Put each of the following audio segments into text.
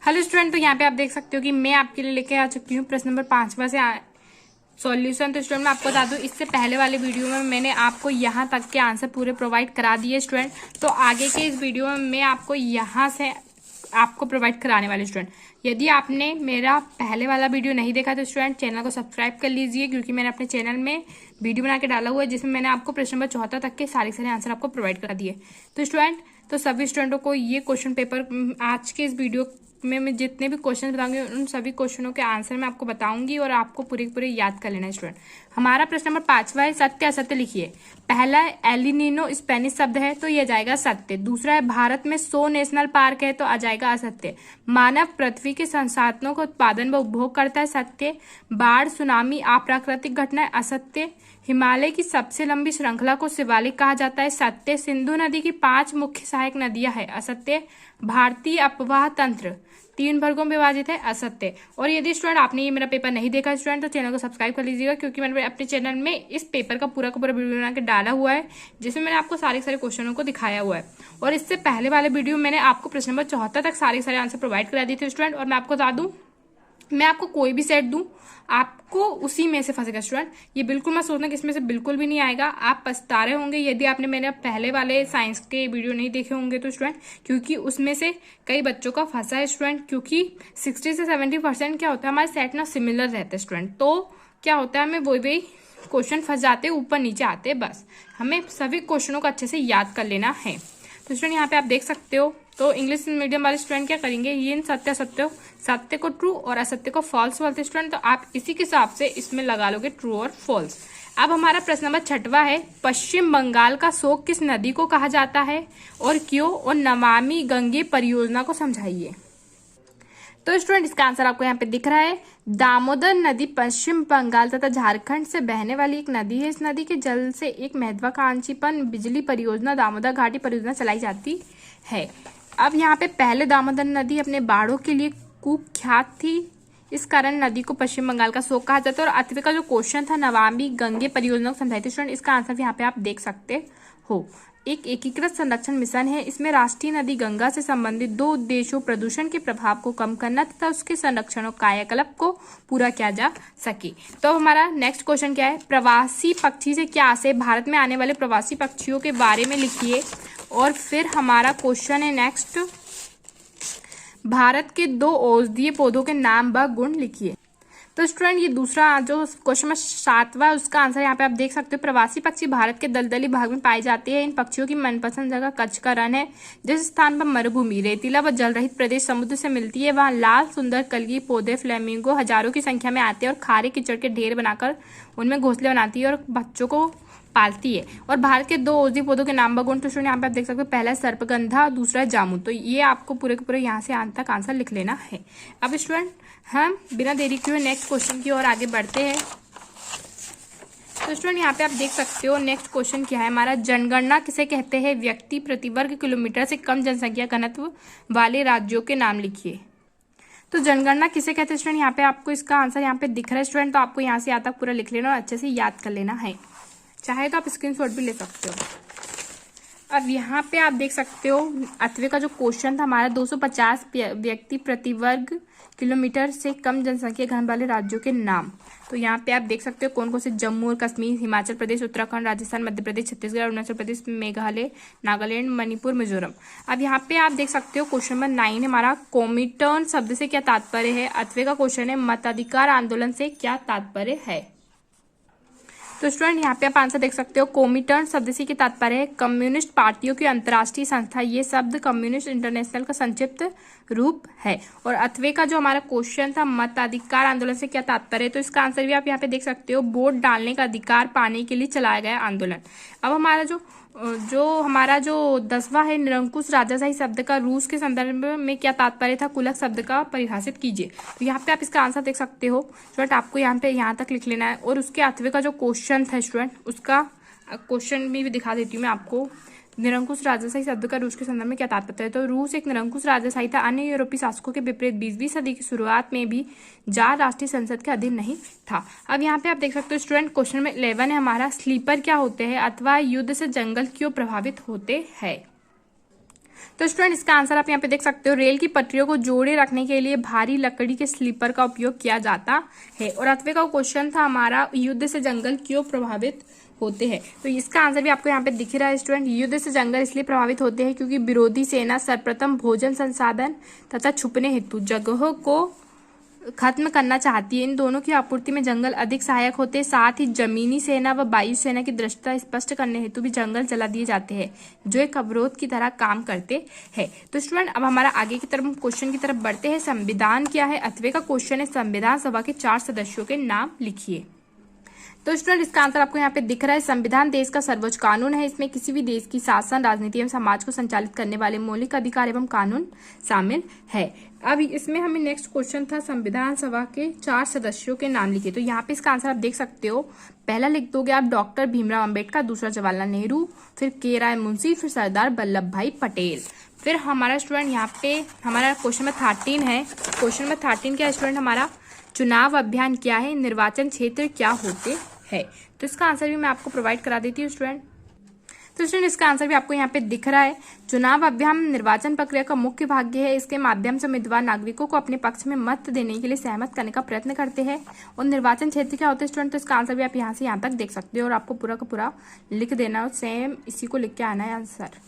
Hello student, तो यहाँ पे आप देख सकते हो कि मैं आपके लिए लेके आ चुकी हूँ प्रश्न नंबर 5वां से सॉल्यूशन। तो स्टूडेंट मैं आपको बता दूं, इससे पहले वाले वीडियो में मैंने आपको यहाँ तक के आंसर पूरे प्रोवाइड करा दिए स्टूडेंट। तो आगे के इस वीडियो में मैं आपको यहाँ से आपको प्रोवाइड कराने वाले स्टूडेंट। यदि आपने मेरा पहले वाला वीडियो नहीं देखा तो स्टूडेंट चैनल को सब्सक्राइब कर लीजिए, क्योंकि मैंने अपने चैनल में वीडियो बना के डाला हुआ है जिसमें मैंने आपको प्रश्न नंबर 74 तक के सारे आंसर आपको प्रोवाइड करा दिए। तो स्टूडेंट, तो सभी स्टूडेंटों को ये क्वेश्चन पेपर आज के इस वीडियो में मैं जितने भी क्वेश्चन बताऊंगी उन सभी क्वेश्चनों के आंसर मैं आपको बताऊंगी और आपको पूरे याद कर लेना है स्टूडेंट। हमारा प्रश्न नंबर 5वां है, सत्य असत्य लिखिए। पहला एलिनिनो स्पेनिश शब्द है तो यह जाएगा सत्य। दूसरा है भारत में 100 नेशनल पार्क है तो आ जाएगा असत्य। मानव पृथ्वी के संसाधनों का उत्पादन व उपभोग करता है, सत्य। बाढ़, सुनामी, अप्राकृतिक घटनाएं, असत्य। हिमालय की सबसे लंबी श्रृंखला को शिवालिक कहा जाता है, सत्य। सिंधु नदी की 5 मुख्य सहायक नदियां हैं, असत्य। भारतीय अपवाह तंत्र 3 वर्गों में विभाजित है, असत्य। और यदि स्टूडेंट आपने ये मेरा पेपर नहीं देखा स्टूडेंट तो चैनल को सब्सक्राइब कर लीजिएगा, क्योंकि मैंने अपने चैनल में इस पेपर का पूरा वीडियो बना के डाला हुआ है जिसमें मैंने आपको सारे क्वेश्चनों को दिखाया हुआ है। और इससे पहले वाले वीडियो में मैंने आपको प्रश्न नंबर 74 तक सारे आंसर प्रोवाइड करा दिए थे स्टूडेंट। और मैं आपको बता दूं, मैं आपको कोई भी सेट दूं आपको उसी में से फंसेगा स्टूडेंट। ये बिल्कुल मत सोचना कि इसमें से बिल्कुल भी नहीं आएगा, आप पछता रहे होंगे यदि आपने मेरे पहले वाले साइंस के वीडियो नहीं देखे होंगे तो स्टूडेंट, क्योंकि उसमें से कई बच्चों का फंसा है स्टूडेंट। क्योंकि 60 से 70% क्या होता है, हमारे सेट ना सिमिलर रहते हैं स्टूडेंट। तो क्या होता है, हमें वही क्वेश्चन फंस जाते, ऊपर नीचे आते, बस हमें सभी क्वेश्चनों को अच्छे से याद कर लेना है। तो स्टूडेंट यहाँ पे आप देख सकते हो, तो इंग्लिश मीडियम वाले स्टूडेंट क्या करेंगे, ये सत्य सत्य, सत्य को ट्रू और असत्य को फॉल्स बोलते हैं स्टूडेंट। तो आप इसी के हिसाब से इसमें लगा लोगे ट्रू और फॉल्स। अब हमारा प्रश्न नंबर 6वां है, पश्चिम बंगाल का शोक किस नदी को कहा जाता है और क्यों, और नमामि गंगे परियोजना को समझाइए। तो स्टूडेंट इसका आंसर आपको यहाँ पे दिख रहा है, दामोदर नदी पश्चिम बंगाल तथा झारखंड से बहने वाली एक नदी है। इस नदी के जल से एक महत्वाकांक्षी बिजली परियोजना दामोदर घाटी परियोजना चलाई जाती है। अब यहाँ पे पहले दामोदर नदी अपने बाढ़ों के लिए कुख्यात थी, इस कारण नदी को पश्चिम बंगाल का शोक कहा जाता है। और 8वें का जो क्वेश्चन था, नमामि गंगे परियोजना को समझाई थी स्टूडेंट, इसका आंसर यहाँ पे आप देख सकते हो। एक एकीकृत संरक्षण मिशन है, इसमें राष्ट्रीय नदी गंगा से संबंधित 2 उद्देश्यों, प्रदूषण के प्रभाव को कम करना तथा उसके संरक्षण और कायाकल्प को पूरा किया जा सके। तो हमारा नेक्स्ट क्वेश्चन क्या है, प्रवासी पक्षी से क्या आशय, भारत में आने वाले प्रवासी पक्षियों के बारे में लिखिए। और फिर हमारा क्वेश्चन है नेक्स्ट, भारत के 2 औषधीय पौधों के नाम व गुण लिखिए। तो स्टूडेंट ये दूसरा जो क्वेश्चन में 7वां, उसका आंसर यहाँ पे आप देख सकते हो, प्रवासी पक्षी भारत के दलदली भाग में पाए जाते हैं। इन पक्षियों की मनपसंद जगह कच्छ का रण है। जिस स्थान पर मरुभूमि, रेतीला व जल रहित प्रदेश समुद्र से मिलती है, वहाँ लाल सुंदर कलगी पौधे फ्लेमिंगो हजारों की संख्या में आते हैं और खारे कीचड़ के ढेर बनाकर उनमें घोंसले बनाती है और बच्चों को पालती है। और भारत के 2 औषधीय पौधों के नाम बगुण, तो यहाँ पे आप देख सकते हो, पहला है सर्पगंधा, दूसरा है जामुन। तो ये आपको पूरे के पूरे यहाँ से अंत तक आंसर लिख लेना है। अब स्टूडेंट हम बिना देरी किए नेक्स्ट क्वेश्चन की ओर आगे बढ़ते हैं। तो स्टूडेंट यहाँ पे आप देख सकते हो नेक्स्ट क्वेश्चन क्या है हमारा, जनगणना किसे कहते हैं, व्यक्ति प्रति वर्ग किलोमीटर से कम जनसंख्या घनत्व वाले राज्यों के नाम लिखिए। तो जनगणना किसे कहते हैं स्टूडेंट, यहाँ पे आपको इसका आंसर यहाँ पे दिख रहा है स्टूडेंट। तो आपको यहाँ से यहाँ तक पूरा लिख लेना और अच्छे से याद कर लेना है, चाहे तो आप स्क्रीनशॉट भी ले सकते हो। अब यहाँ पे आप देख सकते हो 8वें का जो क्वेश्चन था हमारा, 250 व्यक्ति प्रति वर्ग किलोमीटर से कम जनसंख्या घन वाले राज्यों के नाम। तो यहाँ पे आप देख सकते हो कौन कौन से, जम्मू और कश्मीर, हिमाचल प्रदेश, उत्तराखंड, राजस्थान, मध्य प्रदेश, छत्तीसगढ़, अरुणाचल प्रदेश, मेघालय, नागालैंड, मणिपुर, मिजोरम। अब यहाँ पे आप देख सकते हो क्वेश्चन नंबर 9 है हमारा, कोमिटर्न शब्द से क्या तात्पर्य है। 8वें का क्वेश्चन है, मताधिकार आंदोलन से क्या तात्पर्य है। तो स्टूडेंट यहाँ पे आप आंसर देख सकते हो, कोमिटर्न शब्द से क्या तात्पर्य है, कम्युनिस्ट पार्टियों की अंतर्राष्ट्रीय संस्था। ये शब्द कम्युनिस्ट इंटरनेशनल का संक्षिप्त रूप है। और 8वें का जो हमारा क्वेश्चन था, मताधिकार आंदोलन से क्या तात्पर्य है, तो इसका आंसर भी आप यहाँ पे देख सकते हो, वोट डालने का अधिकार पाने के लिए चलाया गया आंदोलन। अब हमारा जो 10वां है, निरंकुश राजाशाही शब्द का रूस के संदर्भ में क्या तात्पर्य था, कुलक शब्द का परिभाषित कीजिए। तो यहाँ पे आप इसका आंसर देख सकते हो स्टूडेंट, आपको यहाँ पे यहाँ तक लिख लेना है। और उसके 8वें का जो क्वेश्चन था स्टूडेंट, उसका क्वेश्चन भी दिखा देती हूँ मैं आपको, निरंकुश राजाशाही शब्द का रूस के संदर्भ में क्या तात्पर्य है। तो रूस एक निरंकुश राजाशाही था, अन्य यूरोपीय शासकों के विपरीत 20वीं सदी की शुरुआत में भी जार राष्ट्रीय संसद के अधीन नहीं था। अब यहाँ पे आप देख सकते हो स्टूडेंट, क्वेश्चन में 11 है हमारा, स्लीपर क्या होते हैं अथवा युद्ध से जंगल क्यों प्रभावित होते हैं। तो स्टूडेंट इसका आंसर आप यहाँ पे देख सकते हो, रेल की पटरियों को जोड़े रखने के लिए भारी लकड़ी के स्लीपर का उपयोग किया जाता है। और 8वें का क्वेश्चन था हमारा, युद्ध से जंगल क्यों प्रभावित होते हैं। तो इसका आंसर भी आपको यहाँ पे दिख रहा है स्टूडेंट, युद्ध से जंगल इसलिए प्रभावित होते हैं क्योंकि विरोधी सेना सर्वप्रथम भोजन संसाधन तथा छुपने हेतु जगहों को खत्म करना चाहती है। इन दोनों की आपूर्ति में जंगल अधिक सहायक होते हैं। साथ ही जमीनी सेना व वायु सेना की दृष्टता स्पष्ट करने हेतु भी जंगल जला दिए जाते हैं, जो एक अवरोध की तरह काम करते हैं। तो स्टूडेंट अब हमारा आगे की तरफ क्वेश्चन की तरफ बढ़ते हैं। संविधान क्या है। 8वें का क्वेश्चन है, संविधान सभा के 4 सदस्यों के नाम लिखिए। तो स्टूडेंट इसका आंसर आपको यहाँ पे दिख रहा है, संविधान देश का सर्वोच्च कानून है। इसमें किसी भी देश की शासन, राजनीति एवं समाज को संचालित करने वाले मौलिक अधिकार एवं कानून शामिल है। अब इसमें हमें नेक्स्ट क्वेश्चन था, संविधान सभा के 4 सदस्यों के नाम लिखिए। तो यहाँ पे इसका आंसर आप देख सकते हो, पहला लिख दोगे आप डॉक्टर भीमराव अम्बेडकर, दूसरा जवाहरलाल नेहरू, फिर के राय मुंशी, फिर सरदार वल्लभ भाई पटेल। फिर हमारा स्टूडेंट यहाँ पे हमारा क्वेश्चन नंबर 13 है। क्वेश्चन नंबर 13 क्या है स्टूडेंट हमारा, चुनाव अभियान क्या है, निर्वाचन क्षेत्र क्या होते है। तो इसका आंसर भी मैं आपको प्रोवाइड करा देती हूँ स्टूडेंट। तो स्टूडेंट इसका आंसर भी आपको यहाँ पे दिख रहा है, चुनाव अभियान निर्वाचन प्रक्रिया का मुख्य भाग है। इसके माध्यम से उम्मीदवार नागरिकों को अपने पक्ष में मत देने के लिए सहमत करने का प्रयत्न करते हैं। और निर्वाचन क्षेत्र क्या होते हैं स्टूडेंट, तो इसका आंसर भी आप यहाँ से यहाँ तक देख सकते हो और आपको पूरा का पूरा लिख देना और सेम इसी को लिख के आना है आंसर।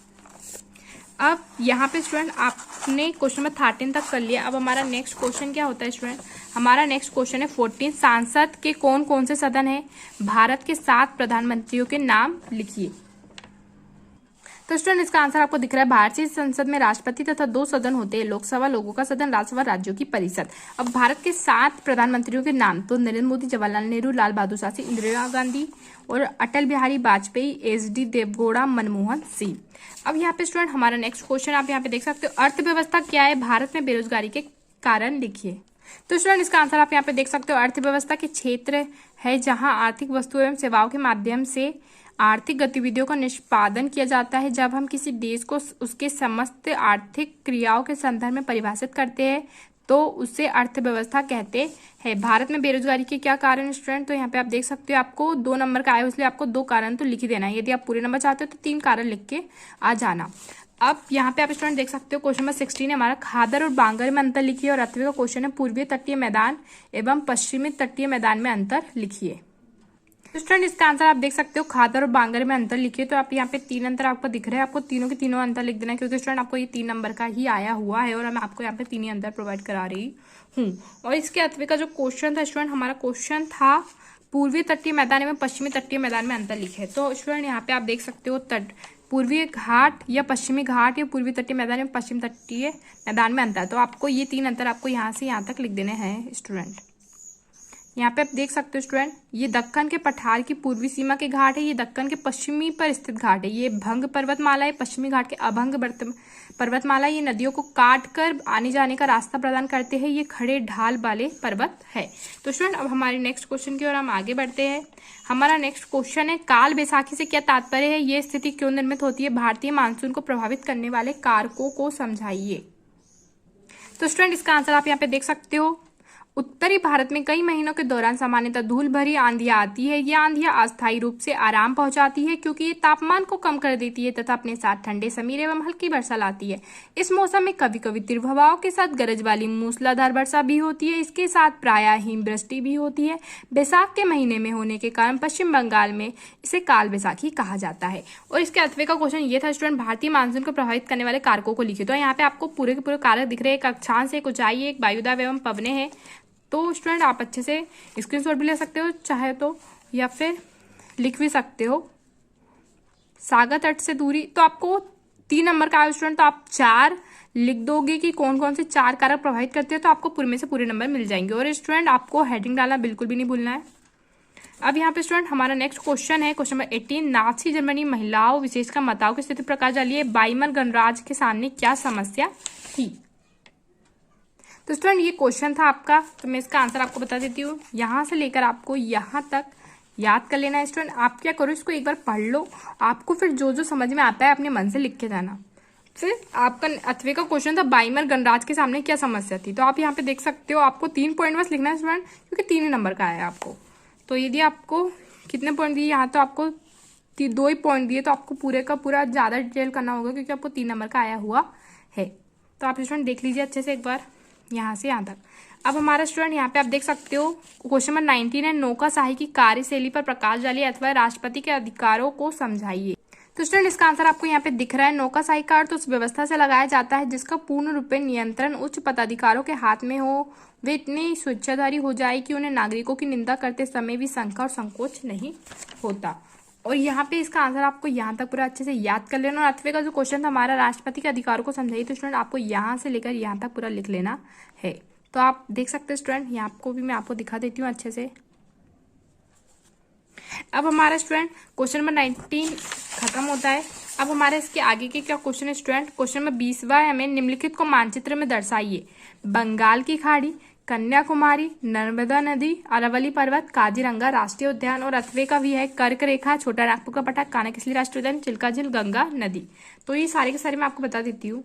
अब यहाँ पे स्टूडेंट आपने क्वेश्चन नंबर 13 तक कर लिया। अब हमारा नेक्स्ट क्वेश्चन क्या होता है स्टूडेंट, हमारा नेक्स्ट क्वेश्चन है 14, सांसद के कौन कौन से सदन है, भारत के 7 प्रधानमंत्रियों के नाम लिखिए। तो स्टूडेंट इसका आंसर आपको दिख रहा है, भारतीय संसद में राष्ट्रपति तथा 2 सदन होते हैं, लोकसभा लोगों का सदन, राज्यसभा राज्यों की परिषद। अब भारत के 7 प्रधानमंत्रियों के नाम, तो नरेंद्र मोदी, जवाहरलाल नेहरू, लाल बहादुर शास्त्री, इंदिरा गांधी और अटल बिहारी वाजपेयी, HD देवगौड़ा, मनमोहन सिंह। अब यहाँ पे स्टूडेंट हमारा नेक्स्ट क्वेश्चन आप यहाँ पे देख सकते हो, अर्थव्यवस्था क्या है, भारत में बेरोजगारी के कारण लिखिए। तो स्टूडेंट इसका आंसर आप यहाँ पे देख सकते हो, अर्थव्यवस्था के क्षेत्र है जहाँ आर्थिक वस्तुओं एवं सेवाओं के माध्यम से आर्थिक गतिविधियों का निष्पादन किया जाता है। जब हम किसी देश को उसके समस्त आर्थिक क्रियाओं के संदर्भ में परिभाषित करते हैं तो उसे अर्थव्यवस्था कहते हैं। भारत में बेरोजगारी के क्या कारण स्टूडेंट, तो यहाँ पे आप देख सकते हो, आपको 2 नंबर का आया इसलिए आपको 2 कारण तो लिख ही देना है। यदि आप पूरे नंबर चाहते हो तो 3 कारण लिख के आ जाना। अब यहाँ पे आप स्टूडेंट देख सकते हो, क्वेश्चन नंबर 16 है हमारा, खादर और बांगर में अंतर लिखिए। और 8वें का क्वेश्चन है, पूर्वी तटीय मैदान एवं पश्चिमी तटीय मैदान में अंतर लिखिए। तो स्टूडेंट इसका आंसर आप देख सकते हो, खादर और बांगर में अंतर लिखिए। तो आप यहाँ पे 3 अंतर आपको दिख रहे हैं, आपको तीनों के तीनों अंतर लिख देना है क्योंकि स्टूडेंट आपको ये 3 नंबर का ही आया हुआ है और मैं आपको यहाँ पे 3 ही अंतर प्रोवाइड करा रही हूँ। और इसके 8वें का जो क्वेश्चन था स्टूडेंट, हमारा क्वेश्चन था पूर्वी तटीय मैदान एवं पश्चिमी तटीय मैदान में अंतर लिखे। तो स्टूडेंट यहाँ पे आप देख सकते हो, पूर्वी घाट या पश्चिमी घाट या पूर्वी तटीय मैदान एवं पश्चिम तटीय मैदान में अंतर। तो आपको ये 3 अंतर आपको यहाँ से यहाँ तक लिख देने हैं स्टूडेंट। यहाँ पे आप देख सकते हो स्टूडेंट, ये दक्कन के पठार की पूर्वी सीमा के घाट है, ये दक्कन के पश्चिमी पर स्थित घाट है, ये भंग पर्वतमाला है, पश्चिमी घाट के अभंग पर्वतमाला, ये नदियों को काट कर आने जाने का रास्ता प्रदान करते हैं, ये खड़े ढाल वाले पर्वत है। तो स्टूडेंट अब हमारे नेक्स्ट क्वेश्चन की ओर हम आगे बढ़ते हैं। हमारा नेक्स्ट क्वेश्चन है, काल बैसाखी से क्या तात्पर्य है, ये स्थिति क्यों निर्मित होती है, भारतीय मानसून को प्रभावित करने वाले कारकों को समझाइए। तो स्टूडेंट इसका आंसर आप यहाँ पे देख सकते हो, उत्तरी भारत में कई महीनों के दौरान सामान्यतः धूल भरी आंधियां आती है। ये आंधियां अस्थायी रूप से आराम पहुंचाती है क्योंकि ये तापमान को कम कर देती है तथा अपने साथ ठंडे समीर एवं हल्की वर्षा लाती है। इस मौसम में कभी कभी तीव्र हवाओं के साथ गरज वाली मूसलाधार वर्षा भी होती है। इसके साथ प्रायः हिमवृष्टि भी होती है। बैसाख के महीने में होने के कारण पश्चिम बंगाल में इसे काल बैसाखी कहा जाता है। और इसके 8वें का क्वेश्चन ये था स्टूडेंट, भारतीय मानसून को प्रभावित करने वाले कारकों को लिखिए। तो यहाँ पे आपको पूरे के पूरे कारक दिख रहे हैं, एक अक्षांश, एक ऊंचाई, एक वायुदाब एवं पवने है। तो स्टूडेंट आप अच्छे से स्क्रीनशॉट भी ले सकते हो चाहे तो, या फिर लिख भी सकते हो। सागर तट से दूरी, तो आपको 3 नंबर का आया स्टूडेंट, तो आप 4 लिख दोगे कि कौन कौन से 4 कारक प्रभावित करते हैं, तो आपको पूरे में से पूरे नंबर मिल जाएंगे। और स्टूडेंट आपको हेडिंग डालना बिल्कुल भी नहीं भूलना है। अब यहाँ पे स्टूडेंट हमारा नेक्स्ट क्वेश्चन है, क्वेश्चन नंबर 18, नाची जर्मनी महिलाओं विशेषकर माताओं की स्थिति प्रकाश डालिए। वाइमर गणराज्य के सामने क्या समस्या थी। तो स्टूडेंट ये क्वेश्चन था आपका, तो मैं इसका आंसर आपको बता देती हूँ। यहाँ से लेकर आपको यहाँ तक याद कर लेना है स्टूडेंट। आप क्या करो, इसको एक बार पढ़ लो, आपको फिर जो जो समझ में आता है अपने मन से लिख के जाना। फिर आपका 8वें का क्वेश्चन था, वाइमर गणराज्य के सामने क्या समस्या थी। तो आप यहाँ पे देख सकते हो, आपको 3 पॉइंट बस लिखना है स्टूडेंट, क्योंकि 3 ही नंबर का आया आपको। तो यदि आपको कितने पॉइंट दिए, यहाँ तो आपको दो ही पॉइंट दिए तो आपको पूरे का पूरा ज़्यादा डिटेल करना होगा क्योंकि आपको 3 नंबर का आया हुआ है। तो आप स्टूडेंट देख लीजिए अच्छे से एक बार यहाँ से यहाँ तक। अब हमारा स्टूडेंट यहाँ पे आप देख सकते हो क्वेश्चन नंबर 19 है, नौकरशाही की कार्यशैली पर प्रकाश डालिए अथवा राष्ट्रपति के अधिकारों को समझाइए। तो स्टूडेंट इसका आंसर आपको यहाँ पे दिख रहा है। नौकरशाही का अर्थ उस व्यवस्था से लगाया जाता है जिसका पूर्ण रूप में नियंत्रण उच्च पदाधिकारियों के हाथ में हो, वे इतनी स्वेच्छाधारी हो जाए कि उन्हें नागरिकों की निंदा करते समय भी शंका और संकोच नहीं होता। और यहाँ पे इसका आंसर आपको यहाँ तक पूरा अच्छे से याद कर लेना। और 8वें का जो क्वेश्चन था हमारा राष्ट्रपति के अधिकारों को समझाइए, तो स्टूडेंट आपको यहाँ से लेकर यहाँ तक पूरा लिख लेना है। तो आप देख सकते हैं स्टूडेंट, यहाँ आपको भी मैं आपको दिखा देती हूँ अच्छे से। अब हमारा स्टूडेंट क्वेश्चन नंबर 19 खत्म होता है। अब हमारे इसके आगे के क्या क्वेश्चन है स्टूडेंट, क्वेश्चन नंबर 20वां है, हमें निम्नलिखित को मानचित्र में दर्शाइए। बंगाल की खाड़ी, कन्याकुमारी, नर्मदा नदी, अरावली पर्वत, काजीरंगा राष्ट्रीय उद्यान। और 8वें का भी है कर्क रेखा, छोटा नागपुर का पठार, कानाकेसरी राष्ट्रीय उद्यान, चिल्का झील, गंगा नदी। तो ये सारे के सारे मैं आपको बता देती हूँ।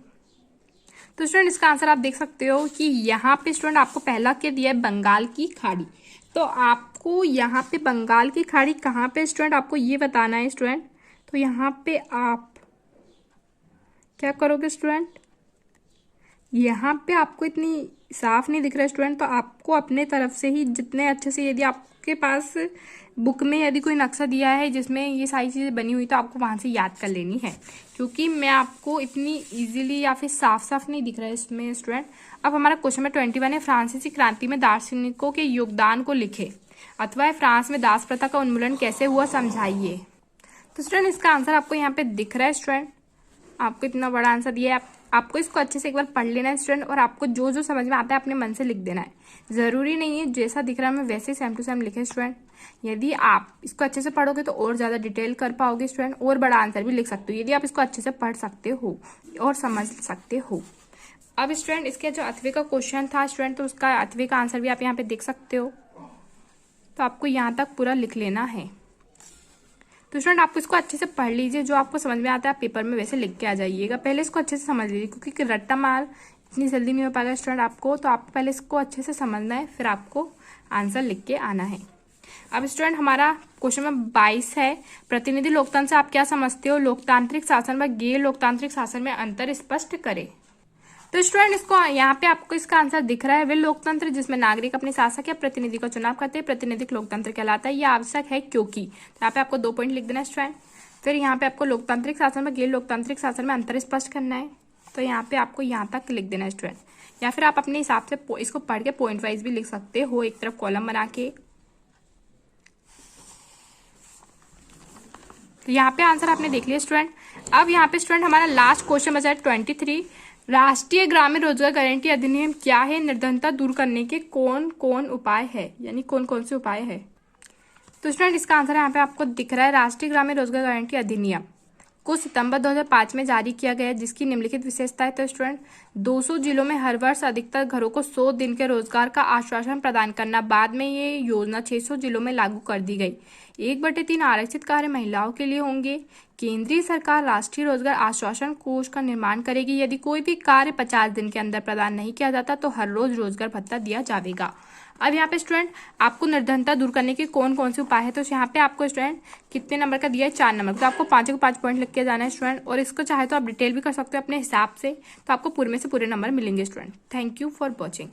तो स्टूडेंट इसका आंसर आप देख सकते हो कि यहाँ पे स्टूडेंट आपको पहला क्या दिया है, बंगाल की खाड़ी। तो आपको यहाँ पे बंगाल की खाड़ी कहाँ पे स्टूडेंट आपको ये बताना है स्टूडेंट। तो यहाँ पे आप क्या करोगे स्टूडेंट, यहाँ पे आपको इतनी साफ नहीं दिख रहा है स्टूडेंट, तो आपको अपने तरफ से ही जितने अच्छे से, यदि आपके पास बुक में यदि कोई नक्शा दिया है जिसमें ये सारी चीज़ें बनी हुई तो आपको वहाँ से याद कर लेनी है, क्योंकि मैं आपको इतनी इजीली या फिर साफ साफ नहीं दिख रहा है इसमें स्टूडेंट। अब हमारा क्वेश्चन नंबर 21 है, फ्रांसीसी क्रांति में दार्शनिकों के योगदान को लिखे अथवा फ्रांस में दास प्रथा का उन्मूलन कैसे हुआ समझाइए। तो स्टूडेंट इसका आंसर आपको यहाँ पे दिख रहा है स्टूडेंट, आपको इतना बड़ा आंसर दिया है। आपको इसको अच्छे से एक बार पढ़ लेना है स्टूडेंट, और आपको जो जो समझ में आता है अपने मन से लिख देना है। ज़रूरी नहीं है जैसा दिख रहा है मैं वैसे सेम टू सेम लिखे स्टूडेंट। यदि आप इसको अच्छे से पढ़ोगे तो और ज़्यादा डिटेल कर पाओगे स्टूडेंट, और बड़ा आंसर भी लिख सकते हो यदि आप इसको अच्छे से पढ़ सकते हो और समझ सकते हो। अब स्टूडेंट इसके जो 8वें का क्वेश्चन था स्टूडेंट, तो उसका 8वें का आंसर भी आप यहाँ पे देख सकते हो। तो आपको यहाँ तक पूरा लिख लेना है। तो स्टूडेंट आपको इसको अच्छे से पढ़ लीजिए, जो आपको समझ में आता है आप पेपर में वैसे लिख के आ जाइएगा। पहले इसको अच्छे से समझ लीजिए क्योंकि रट्टा मार इतनी जल्दी नहीं हो पाएगा स्टूडेंट आपको, तो आपको पहले इसको अच्छे से समझना है, फिर आपको आंसर लिख के आना है। अब स्टूडेंट हमारा क्वेश्चन नंबर 22 है, प्रतिनिधि लोकतंत्र से आप क्या समझते हो, लोकतांत्रिक शासन व गैर लोकतांत्रिक शासन में अंतर स्पष्ट करें। तो स्टूडेंट इसको यहाँ पे आपको इसका आंसर दिख रहा है, वे लोकतंत्र जिसमें नागरिक अपने शासक या प्रतिनिधि का चुनाव करते हैं प्रतिनिधिक लोकतंत्र कहलाता है। यह आवश्यक है क्योंकि, तो यहाँ पे आपको 2 पॉइंट लिख देना है स्टूडेंट। फिर यहाँ पे आपको लोकतांत्रिक शासन व गैर लोकतांत्रिक शासन में अंतर स्पष्ट करना है, तो यहाँ पे आपको यहाँ तक लिख देना है स्टूडेंट। या फिर आप अपने हिसाब से इसको पढ़ के पॉइंट वाइज भी लिख सकते हो, एक तरफ कॉलम बना के। तो यहाँ पे आंसर आपने देख लिया स्टूडेंट। अब यहाँ पे स्टूडेंट हमारा लास्ट क्वेश्चन बचा है 23, राष्ट्रीय ग्रामीण रोजगार गारंटी अधिनियम क्या है, निर्धनता दूर करने के कौन कौन उपाय है, यानी कौन कौन से उपाय है। तो स्टूडेंट इसका आंसर यहाँ पे आपको दिख रहा है, राष्ट्रीय ग्रामीण रोजगार गारंटी अधिनियम को सितंबर 2005 में जारी किया गया, जिसकी निम्नलिखित विशेषता है। तो स्टूडेंट 200 जिलों में हर वर्ष अधिकतर घरों को 100 दिन के रोजगार का आश्वासन प्रदान करना। बाद में ये योजना 600 जिलों में लागू कर दी गई। 1/3 आरक्षित कार्य महिलाओं के लिए होंगे। केंद्रीय सरकार राष्ट्रीय रोजगार आश्वासन कोष का निर्माण करेगी। यदि कोई भी कार्य 50 दिन के अंदर प्रदान नहीं किया जाता तो हर रोज रोजगार भत्ता दिया जाएगा। अब यहाँ पे स्टूडेंट आपको निर्धनता दूर करने के कौन कौन से उपाय है, तो यहाँ पे आपको स्टूडेंट कितने नंबर का दिया है, 4 नंबर। तो आपको 5 को 5 पॉइंट लिख के जाना है स्टूडेंट, और इसको चाहे तो आप डिटेल भी कर सकते हो अपने हिसाब से, तो आपको पूरे में से पूरे नंबर मिलेंगे student. Thank you for watching.